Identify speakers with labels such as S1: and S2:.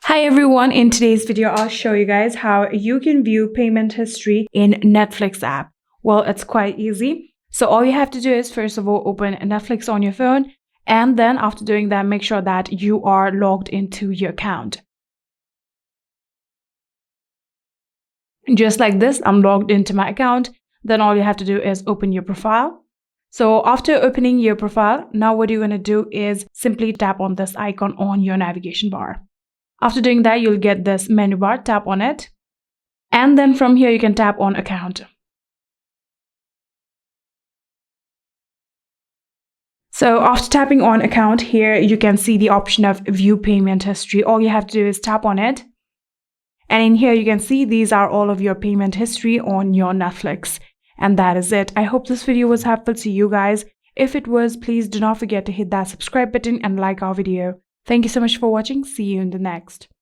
S1: Hi everyone, in today's video I'll show you guys how you can view payment history in Netflix app. Well, it's quite easy. So all you have to do is first of all open Netflix on your phone, and then after doing that make sure that you are logged into your account. Just like this, I'm logged into my account. Then all you have to do is open your profile. So after opening your profile, now what you're going to do is simply tap on this icon on your navigation bar. After doing that, you'll get this menu bar, tap on it. And then from here, you can tap on account. So after tapping on account here, you can see the option of view payment history. All you have to do is tap on it. And in here, you can see these are all of your payment history on your Netflix. And that is it. I hope this video was helpful to you guys. If it was, please do not forget to hit that subscribe button and like our video. Thank you so much for watching. See you in the next.